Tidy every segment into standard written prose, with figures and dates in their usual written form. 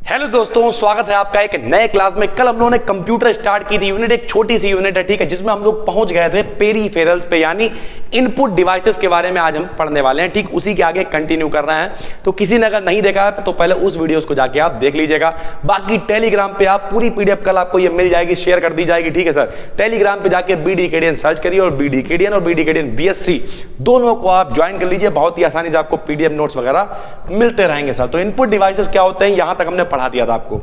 Hello दोस्तों, स्वागत है आपका एक नए क्लास में। कल हम लोगों ने कंप्यूटर स्टार्ट की थी यूनिट, एक छोटी सी यूनिट है, ठीक है, जिसमें हम लोग पहुंच गए थे पेरिफेरल्स पे, यानी इनपुट डिवाइसेस के बारे में आज हम पढ़ने वाले हैं। ठीक उसी के आगे कंटिन्यू कर रहे हैं। तो किसी ने अगर नहीं देखा है तो पहले उस वीडियोस को जाके आप देख लीजिएगा। बाकी टेलीग्राम पे आप पूरी पीडीएफ कल आपको ये मिल जाएगी, शेयर कर दी जाएगी, ठीक है सर। टेलीग्राम पे जाके BDKDN सर्च करिए और BDKDN BSc दोनों को आप ज्वाइन कर लीजिए। बहुत ही आसानी से आपको पीडीएफ नोट्स वगैरह मिलते रहेंगे सर। तो इनपुट डिवाइसेस क्या होते हैं, यहां तक हमने पढ़ा दिया था आपको।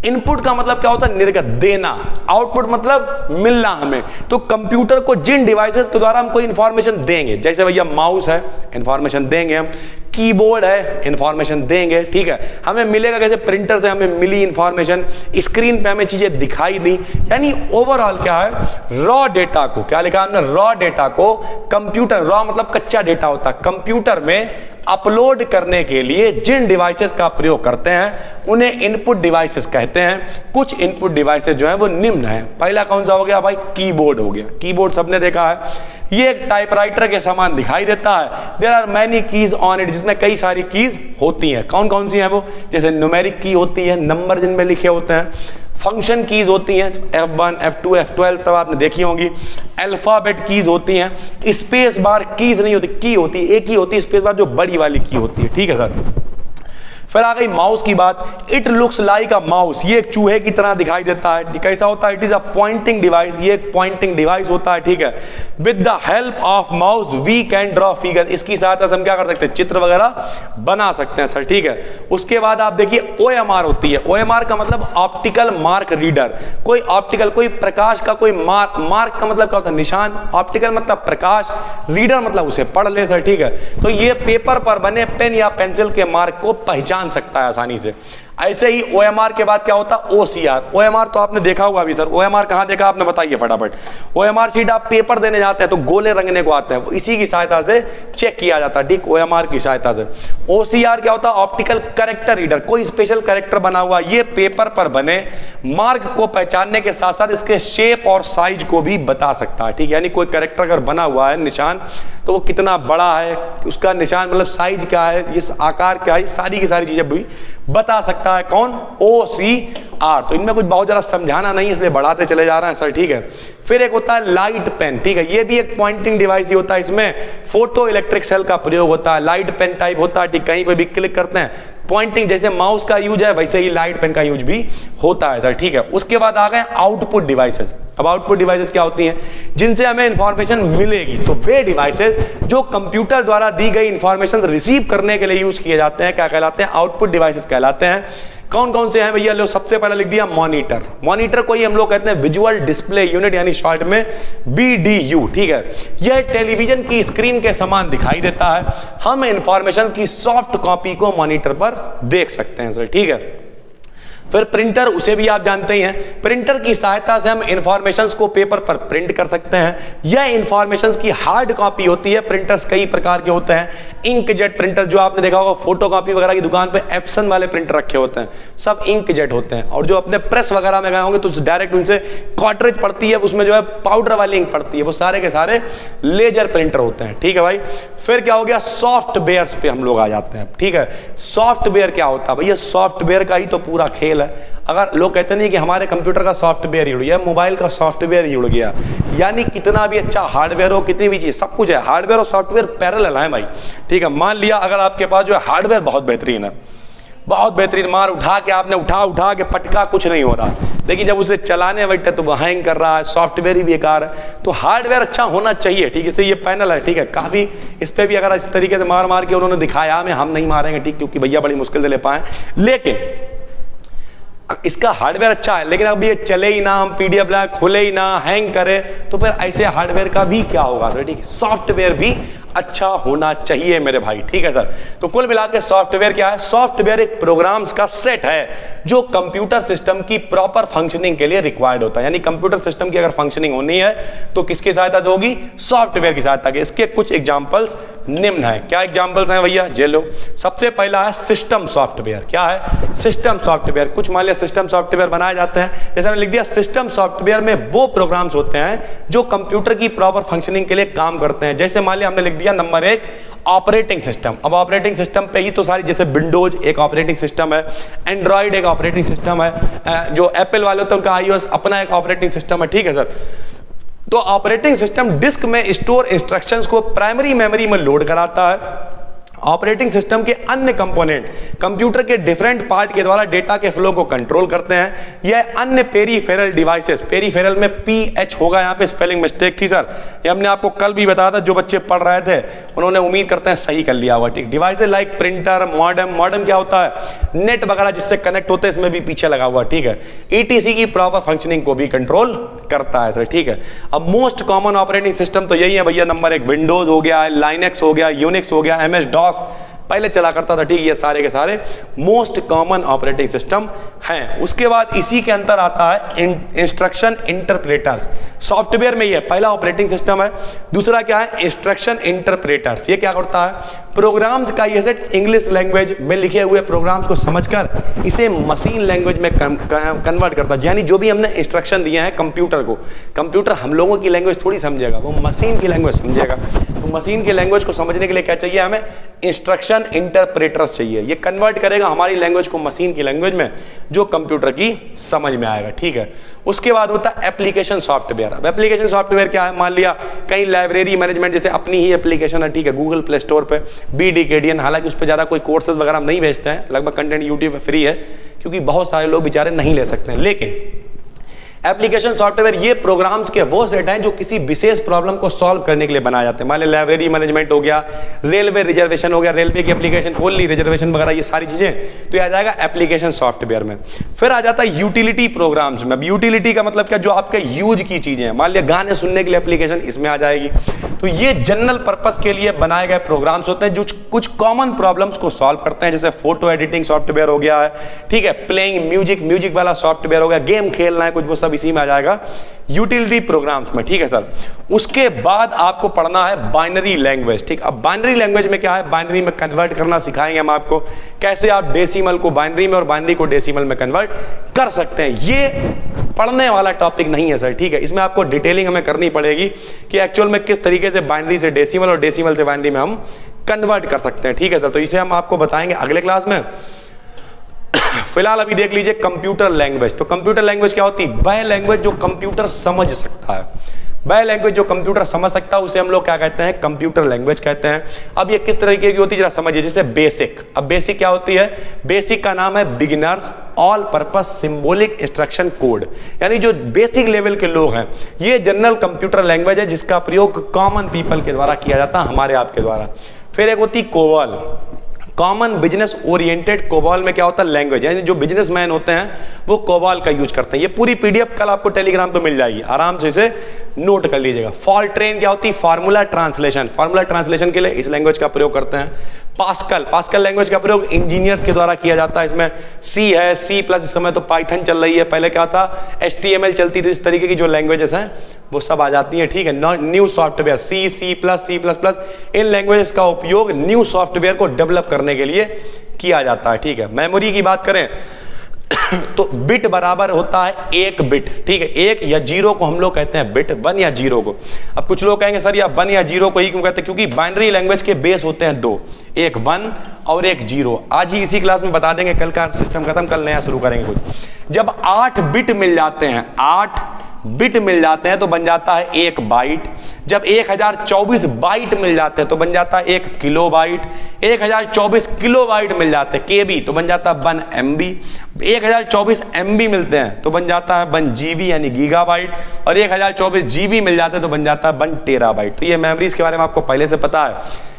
इनपुट का मतलब क्या होता है, निर्गत, देना। आउटपुट मतलब मिलना हमें। तो कंप्यूटर को जिन डिवाइसेस के द्वारा हम कोई इंफॉर्मेशन देंगे, जैसे भैया माउस है, इंफॉर्मेशन देंगे हम। कीबोर्ड है, इंफॉर्मेशन देंगे, ठीक है। हमें मिलेगा कैसे, प्रिंटर से हमें मिली इंफॉर्मेशन, स्क्रीन पे हमें चीजें दिखाई दी। यानी ओवरऑल क्या है, रॉ डेटा को, क्या लिखा हमने, रॉ डेटा को कंप्यूटर, रॉ मतलब कच्चा डेटा होता है, कंप्यूटर में अपलोड करने के लिए जिन डिवाइसेस का प्रयोग करते हैं उन्हें इनपुट डिवाइसेस कहते हैं। कुछ इनपुट डिवाइसेस जो है वो निम्न है। पहला कौन सा हो गया भाई, कीबोर्ड हो गया। कीबोर्ड सबने देखा है, ये एक टाइपराइटर के समान दिखाई देता है। There are many keys on it, जिसमें कई सारी कीज होती हैं। कौन कौन सी हैं वो, जैसे न्यूमेरिक की होती है, नंबर जिनमें लिखे होते हैं। फंक्शन कीज होती हैं, F1 F2 F12 तब आपने देखी होंगी। अल्फाबेट कीज होती हैं। स्पेस बार कीज नहीं होती, की होती है, एक ही होती है स्पेस बार, जो बड़ी वाली की होती है, ठीक है सर। फिर आ गई माउस की बात। It looks like a mouse, ये एक चूहे की तरह दिखाई देता है। कैसा होता है, it is a pointing device, ये एक पॉइंटिंग डिवाइस होता है, ठीक है। With the help of mouse we can draw figure, इसकी सहायता से हम क्या कर सकते हैं, चित्र वगैरह बना सकते हैं सर, ठीक है। उसके बाद आप देखिए OMR होती है। OMR का मतलब ऑप्टिकल मार्क रीडर। कोई ऑप्टिकल, कोई प्रकाश का कोई मार्क, मार्क का मतलब क्या होता है, निशान। ऑप्टिकल मतलब प्रकाश, रीडर मतलब उसे पढ़ ले सर, ठीक है। तो ये पेपर पर बने पेन या पेंसिल के मार्क को पहचान सकता है आसानी से। ऐसे ही OMR के बाद क्या होता है, OCR। OMR तो आपने देखा हुआ अभी सर, OMR कहां देखा आपने, बताइए फटाफट। OMR शीट आप पेपर देने जाते हैं तो गोले रंगने को आते हैं, वो इसी की सहायता से चेक किया जाता है, ठीक, OMR की सहायता से। OCR क्या होता है, ऑप्टिकल कैरेक्टर रीडर। कोई स्पेशल कैरेक्टर बना हुआ, ये पेपर पर बने मार्क को पहचानने के साथ साथ इसके शेप और साइज को भी बता सकता है, ठीक। यानी कोई कैरेक्टर अगर बना हुआ है निशान, तो वो कितना बड़ा है, उसका निशान मतलब साइज क्या है, इस आकार क्या है, सारी की सारी चीजें भी बता सकता है कौन, OCR। तो इनमें कुछ बहुत ज्यादा समझाना नहीं, इसलिए बढ़ाते चले जा रहे हैं सर, ठीक है। फिर एक होता है लाइट पेन, ठीक है, ये भी एक पॉइंटिंग डिवाइस ही होता है। इसमें फोटो इलेक्ट्रिक सेल का प्रयोग होता है, लाइट पेन टाइप होता है, ठीक। कहीं पे भी क्लिक करते हैं, पॉइंटिंग, जैसे माउस का यूज है वैसे ही लाइट पेन का यूज भी होता है सर, ठीक है। उसके बाद आ गए आउटपुट डिवाइसेस। अब आउटपुट डिवाइसेस क्या होती हैं, जिनसे हमें इंफॉर्मेशन मिलेगी। तो वे डिवाइसेस जो कंप्यूटर द्वारा दी गई इंफॉर्मेशन रिसीव करने के लिए यूज किए जाते हैं, क्या कहलाते हैं, आउटपुट डिवाइसेस कहलाते हैं। कौन कौन से हैं भैया, लो सबसे पहले लिख दिया मॉनिटर। मॉनिटर को ही हम लोग कहते हैं विजुअल डिस्प्ले यूनिट, यानी शॉर्ट में BDU, ठीक है। यह टेलीविजन की स्क्रीन के समान दिखाई देता है। हम इंफॉर्मेशन की सॉफ्ट कॉपी को मॉनिटर पर देख सकते हैं सर, ठीक है। फिर प्रिंटर, उसे भी आप जानते ही हैं। प्रिंटर की सहायता से हम इंफॉर्मेशंस को पेपर पर प्रिंट कर सकते हैं। यह इंफॉर्मेशंस की हार्ड कॉपी होती है। प्रिंटर्स कई प्रकार के होते हैं। इंकजेट प्रिंटर, जो आपने देखा होगा फोटो कॉपी वगैरह की दुकान पे एप्सन वाले प्रिंटर रखे होते हैं, सब इंकजेट होते हैं। और जो अपने प्रेस वगैरह में गए होंगे तो डायरेक्ट उनसे कार्ट्रिज पड़ती है, उसमें जो है पाउडर वाली इंक पड़ती है, वो सारे के सारे लेजर प्रिंटर होते हैं, ठीक है भाई। फिर क्या हो गया, सॉफ्टवेयर पे हम लोग आ जाते हैं, ठीक है। सॉफ्टवेयर क्या होता है भैया, सॉफ्टवेयर का ही तो पूरा खेल है। अगर लोग कहते नहीं कि हमारे कंप्यूटर का सॉफ्टवेयर ही उड़ गया, मोबाइल का सॉफ्टवेयर ही उड़ गया, यानी कितना भी अच्छा हार्डवेयर हो, कितनी भी चीज, सब कुछ है, हार्डवेयर और सॉफ्टवेयर पैरेलल है भाई, ठीक है। मान लिया अगर आपके पास जो है हार्डवेयर बहुत बेहतरीन है, बहुत बेहतरीन, मार उठा के आपने उठा के पटका, कुछ नहीं हो रहा, लेकिन जब उसे चलाने बैठे तो वो हैंग कर रहा है, सॉफ्टवेयर ही बेकार है। तो हार्डवेयर अच्छा होना चाहिए, ठीक है। इसे ये पैनल है, ठीक है, काफी इस पे भी अगर इस तरीके से मार के उन्होंने दिखाया, हमें, हम नहीं मारेंगे, ठीक, क्योंकि भैया बड़ी मुश्किल से ले पाए, लेकिन इसका हार्डवेयर अच्छा है, लेकिन अब ये चले ही ना, हम PDF लाए, खुले ही ना, हैंग करे, तो फिर ऐसे हार्डवेयर का भी क्या होगा सर, ठीक है। सॉफ्टवेयर भी अच्छा होना चाहिए मेरे भाई, ठीक है सर। तो कुल मिलाकर सॉफ्टवेयर क्या है, सॉफ्टवेयर एक प्रोग्राम्स का सेट है जो कंप्यूटर सिस्टम की प्रॉपर फंक्शनिंग के लिए रिक्वायर्ड होता है। यानी कंप्यूटर सिस्टम की अगर फंक्शनिंग होनी है तो किसकी सहायता से होगी, सॉफ्टवेयर की सहायता से। इसके कुछ एग्जांपल्स निम्न है। क्या एग्जांपल्स हैं भैया, जे लो। सबसे पहला है सिस्टम सॉफ्टवेयर। क्या है, सिस्टम सॉफ्टवेयर। कुछ मान लिया सिस्टम सॉफ्टवेयर बनाए जाते हैं, जैसे मैंने लिख दिया, सिस्टम सॉफ्टवेयर में वो प्रोग्राम्स होते हैं जो कंप्यूटर की प्रॉपर फंक्शनिंग के लिए काम करते हैं। जैसे मान लिया हमने लिख दिया भैया नंबर 1 ऑपरेटिंग सिस्टम। अब ऑपरेटिंग सिस्टम पे ही तो सारी, जैसे विंडोज एक ऑपरेटिंग सिस्टम है, एंड्रॉइड एक ऑपरेटिंग सिस्टम है, जो एप्पल वाले होते हैं उनका iOS अपना एक ऑपरेटिंग सिस्टम है, ठीक है सर। तो ऑपरेटिंग सिस्टम डिस्क में स्टोर इंस्ट्रक्शंस को प्राइमरी मेमोरी में लोड कराता है। ऑपरेटिंग सिस्टम के अन्य कंपोनेंट कंप्यूटर के डिफरेंट पार्ट के द्वारा डेटा के फ्लो को कंट्रोल करते हैं। यह अन्य पेरीफेरल डिवाइसेस, पेरीफेरल में PH होगा, यहाँ पे स्पेलिंग मिस्टेक थी सर, ये हमने आपको कल भी बताया था, जो बच्चे पढ़ रहे थे उन्होंने उम्मीद करते हैं सही कर लिया होगा, ठीक। डिवाइसेस लाइक प्रिंटर, मॉडेम क्या होता है, नेट वगैरह जिससे कनेक्ट होते हैं, इसमें भी पीछे लगा हुआ, ठीक है। ETC की प्रॉपर फंक्शनिंग को भी कंट्रोल करता है सर, ठीक है। अब मोस्ट कॉमन ऑपरेटिंग सिस्टम तो यही है भैया, नंबर 1 विंडोज हो गया, लाइनेक्स हो गया, यूनिक्स हो गया, MS-DOS पहले चला करता था, ठीक। ये सारे के सारे मोस्ट कॉमन ऑपरेटिंग सिस्टम हैं। उसके बाद इसी के अंदर आता है इंस्ट्रक्शन इंटरप्रेटर्स। सॉफ्टवेयर में ये पहला ऑपरेटिंग सिस्टम है। दूसरा क्या है, इंस्ट्रक्शन इंटरप्रेटर्स। ये क्या करता है, प्रोग्राम्स का ये सेट इंग्लिश लैंग्वेज में लिखे हुए प्रोग्राम्स को समझकर इसे मशीन लैंग्वेज में कन्वर्ट करता है। यानी जो भी हमने इंस्ट्रक्शन दिए हैं कंप्यूटर को, कंप्यूटर हम लोगों की लैंग्वेज थोड़ी समझेगा, वो मशीन की लैंग्वेज समझेगा। तो मशीन की लैंग्वेज को समझने के लिए क्या चाहिए, हमें इंस्ट्रक्शन इंटरप्रेटर्स चाहिए। ये कन्वर्ट करेगा हमारी लैंग्वेज को मशीन की लैंग्वेज में, जो कंप्यूटर की समझ में आएगा, ठीक है। उसके बाद होता है एप्लीकेशन सॉफ्टवेयर। अब एप्लीकेशन सॉफ्टवेयर क्या है, मान लिया कहीं लाइब्रेरी मैनेजमेंट, जैसे अपनी ही एप्लीकेशन है, ठीक है, गूगल प्ले स्टोर पे BDKDN, हालांकि उस पर ज़्यादा कोई कोर्सेज वगैरह हम नहीं भेजते हैं, लगभग कंटेंट यूट्यूब पे फ्री है, क्योंकि बहुत सारे लोग बेचारे नहीं ले सकते हैं। लेकिन एप्लीकेशन सॉफ्टवेयर ये प्रोग्राम्स के वो सेट हैं जो किसी विशेष प्रॉब्लम को सॉल्व करने के लिए बनाए जाते हैं। मान लीजिए लाइब्रेरी मैनेजमेंट हो गया, रेलवे रिजर्वेशन हो गया, रेलवे की एप्लीकेशन खोल ली, रिजर्वेशन वगैरह, ये सारी चीजें तो ये आ जाएगा एप्लीकेशन सॉफ्टवेयर में। फिर आ जाता है यूटिलिटी प्रोग्राम्स में। अब यूटिलिटी का मतलब क्या, जो आपके यूज की चीजें हैं, मान लिया गाने सुनने के लिए एप्लीकेशन इसमें आ जाएगी। तो ये जनरल पर्पस के लिए बनाए गए प्रोग्राम्स होते हैं जो कुछ कॉमन प्रॉब्लम्स को सॉल्व करते हैं, जैसे फोटो एडिटिंग सॉफ्टवेयर हो गया है, ठीक है, प्लेइंग म्यूजिक वाला सॉफ्टवेयर हो गया, गेम खेलना है कुछ, वो सब इसी में आ जाएगा यूटिलिटी प्रोग्राम्स में, ठीक है सर। उसके बाद आपको पढ़ना है बाइनरी लैंग्वेज, ठीक। अब बाइनरी लैंग्वेज में क्या है, बाइनरी में कन्वर्ट करना सिखाएंगे हम आपको, कैसे आप डेसिमल को बाइनरी में और बाइनरी को डेसिमल में कन्वर्ट कर सकते हैं। ये पढ़ने वाला टॉपिक नहीं है सर, ठीक है। इसमें आपको डिटेलिंग हमें करनी पड़ेगी कि एक्चुअल में किस तरीके से बाइनरी से डेसिमल और डेसिमल से बाइनरी में हम कन्वर्ट कर सकते हैं, ठीक है सर। तो इसे हम आपको बताएंगे अगले क्लास में। फिलहाल अभी देख लीजिए कंप्यूटर लैंग्वेज। तो कंप्यूटर लैंग्वेज क्या होती है, वह लैंग्वेज जो कंप्यूटर समझ सकता है, वह लैंग्वेज जो कंप्यूटर समझ सकता है उसे हम लोग क्या कहते हैं, कंप्यूटर लैंग्वेज कहते हैं। अब ये किस तरीके की होती है जरा समझिए, जैसे बेसिक। अब बेसिक क्या होती है, बेसिक का नाम है beginners all purpose symbolic instruction code, यानी जो बेसिक लेवल के लोग हैं, ये जनरल कंप्यूटर लैंग्वेज है जिसका प्रयोग कॉमन पीपल के द्वारा किया जाता है, हमारे आपके द्वारा। फिर एक होती COBOL, common business oriented. COBOL में क्या होता है, लैंग्वेज, यानी जो बिजनेसमैन होते हैं वो कोबॉल का यूज करते हैं। ये पूरी PDF कल आपको टेलीग्राम पे मिल जाएगी, आराम से इसे नोट कर लीजिएगा। फॉल्ट्रेन क्या होती है, फार्मूला ट्रांसलेशन, फार्मूला ट्रांसलेशन के लिए इस लैंग्वेज का प्रयोग करते हैं। पास्कल लैंग्वेज का प्रयोग इंजीनियर्स के द्वारा किया जाता है। इसमें C है, C+, इस समय तो पाइथन चल रही है, पहले क्या था HTML चलती थी। इस तरीके की जो लैंग्वेजेस हैं वो सब आ जाती हैं, ठीक है। न्यू सॉफ्टवेयर C++, इन लैंग्वेजेस का उपयोग न्यू सॉफ्टवेयर को डेवलप करने के लिए किया जाता है, ठीक है। मेमोरी की बात करें तो बिट बराबर होता है 1 बिट, ठीक है। 1 या 0 को हम लोग कहते हैं बिट, 1 या 0 को। अब कुछ लोग कहेंगे सर या 1 या 0 को ही क्यों कहते हैं, क्योंकि बाइनरी लैंग्वेज के बेस होते हैं 2, एक 1 और एक 0। आज ही इसी क्लास में बता देंगे, कल का सिस्टम खत्म, कल नया शुरू करेंगे कुछ। जब 8 बिट मिल जाते हैं, 8 बिट मिल जाते हैं तो बन जाता है 1 बाइट। जब 1024 बाइट मिल जाते हैं तो बन जाता है 1 किलोबाइट। 1024 किलोबाइट मिल जाते हैं KB तो बन जाता है 1 MB। 1024 MB मिलते हैं तो बन जाता है 1 GB यानी गीगाबाइट। और 1024 GB मिल जाते हैं तो बन जाता है 1 टेराबाइट। तो ये मेमोरीज के बारे में आपको पहले से पता है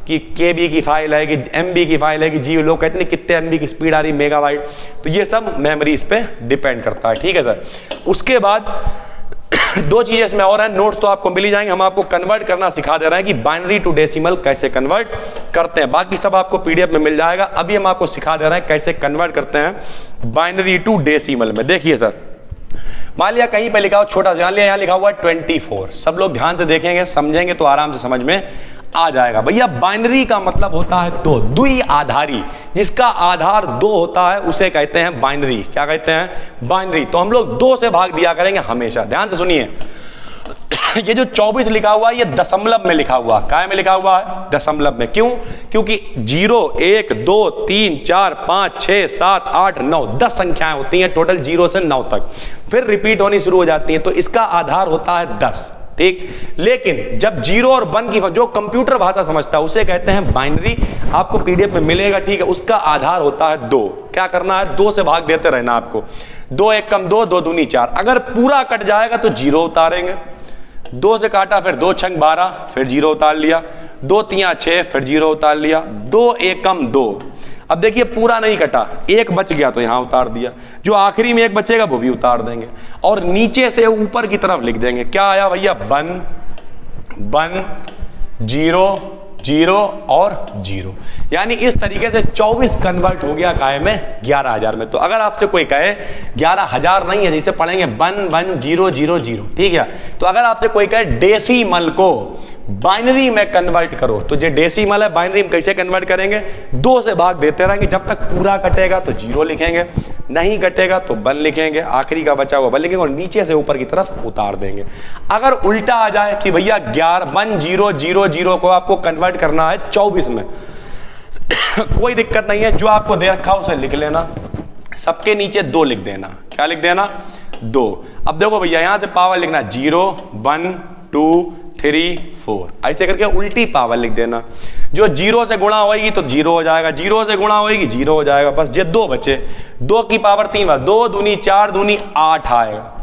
कि KB की फाइल है कि MB की फाइल है कि GB, लोग कहते हैं कितने MB की स्पीड आ रही, मेगाबाइट। तो ये सब मेमोरीज पे डिपेंड करता है, ठीक है सर। उसके बाद 2 चीजें इसमें और हैं, नोट्स तो आपको मिल ही जाएंगे, हम आपको कन्वर्ट करना सिखा दे रहे हैं कि बाइनरी टू डेसिमल कैसे कन्वर्ट करते हैं। बाकी सब आपको PDF में मिल जाएगा। अभी हम आपको सिखा दे रहे हैं कैसे कन्वर्ट करते हैं बाइनरी टू डेसिमल में। देखिए सर, मान लिया कहीं पे लिखा हो छोटा सा, यहाँ लिखा हुआ है 24। सब लोग ध्यान से देखेंगे, समझेंगे तो आराम से समझ में आ जाएगा। भैया बाइनरी का मतलब होता है 2, द्वि आधारी, जिसका आधार 2 होता है उसे कहते हैं बाइनरी। क्या कहते हैं, बाइनरी। तो हम लोग 2 से भाग दिया करेंगे हमेशा, ध्यान से सुनिए। ये जो 24 लिखा हुआ है ये दशमलव में लिखा हुआ, काय में लिखा हुआ है? दशमलव में। क्यों? क्योंकि 0 1 2 3 4 5 6 7 8 9 10 संख्याएं होती हैं टोटल 0 से 9 तक, फिर रिपीट होनी शुरू हो जाती है, तो इसका आधार होता है 10। ठीक, लेकिन जब 0 और 1 की जो कंप्यूटर भाषा समझता है उसे कहते हैं बाइनरी। आपको पीडीएफ में मिलेगा, ठीक है। उसका आधार होता है 2। क्या करना है? 2 से भाग देते रहना आपको। 2 1 कम 2, 2 दूनी 4। अगर पूरा कट जाएगा तो 0 उतारेंगे। 2 से काटा, फिर 2 छंग 12, फिर 0 उतार लिया। 2 3 6, फिर 0 उतार लिया। 2 1 कम 2। अब देखिए पूरा नहीं कटा, 1 बच गया तो यहां उतार दिया। जो आखिरी में 1 बचेगा वो भी उतार देंगे, और नीचे से ऊपर की तरफ लिख देंगे। क्या आया भैया? 1 1 0 0 और 0। यानी इस तरीके से 24 कन्वर्ट हो गया काय में 11,000 में। तो अगर आपसे कोई कहे 11,000 नहीं है, जैसे पढ़ेंगे 1 1 0 0 0, ठीक है। तो अगर आपसे कोई कहे डेसिमल को बाइनरी में कन्वर्ट करो, तो जो डेसिमल है बाइनरी में कैसे कन्वर्ट करेंगे? 2 से भाग देते रहेंगे, जब तक पूरा कटेगा तो 0 लिखेंगे, नहीं कटेगा तो 1 लिखेंगे, आखिरी का बचा हुआ 1 लिखेंगे, और नीचे से ऊपर की तरफ उतार देंगे। अगर उल्टा आ जाए कि भैया 1 0 0 0 को आपको कन्वर्ट करना है 24 में, कोई दिक्कत नहीं है, जो आपको दे रखा उसे लिख लेना, सबके नीचे 2 लिख देना। क्या लिख देना? 2। अब देखो भैया यहां से पावर लिखना 0 1 2 3 4, ऐसे करके उल्टी पावर लिख देना। जो 0 से गुणा होगी तो 0 हो जाएगा, 0 से गुणा होगी 0 हो जाएगा, बस ये 2 बचे। 2 की पावर 3 बार, 2 दूनी 4 दूनी 8 आएगा।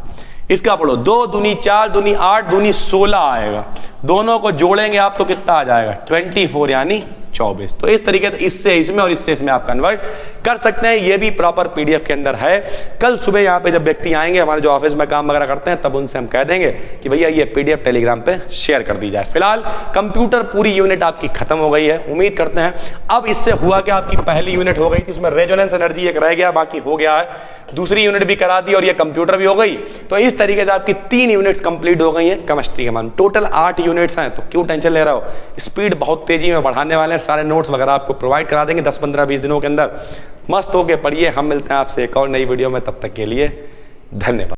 इसका पढ़ो, 2 दूनी 4 दूनी 8 दूनी 16 आएगा। दोनों को जोड़ेंगे आप तो कितना आ जाएगा? 24 यानी 24। तो इस तरीके से इससे इसमें और इससे इसमें आप कन्वर्ट कर सकते हैं। ये भी प्रॉपर पीडीएफ के अंदर है। कल सुबह यहाँ पे जब व्यक्ति आएंगे हमारे जो ऑफिस में काम वगैरह करते हैं, तब उनसे हम कह देंगे कि भैया ये पीडीएफ टेलीग्राम पे शेयर कर दी जाए। फिलहाल कंप्यूटर पूरी यूनिट आपकी खत्म हो गई है, उम्मीद करते हैं। अब इससे हुआ कि आपकी पहली यूनिट हो गई थी, उसमें रेजोनेंस एनर्जी एक रह गया, बाकी हो गया है। दूसरी यूनिट भी करा दी और ये कंप्यूटर भी हो गई। तो इस तरीके से आपकी 3 यूनिट्स कंप्लीट हो गई हैं केमिस्ट्री के मान। टोटल 8 यूनिट्स हैं, तो क्यों टेंशन ले रहे हो? स्पीड बहुत तेजी में बढ़ाने वाले हैं, सारे नोट्स वगैरह आपको प्रोवाइड करा देंगे 10 15 20 दिनों के अंदर। मस्त होके पढ़िए। हम मिलते हैं आपसे एक और नई वीडियो में, तब तक के लिए धन्यवाद।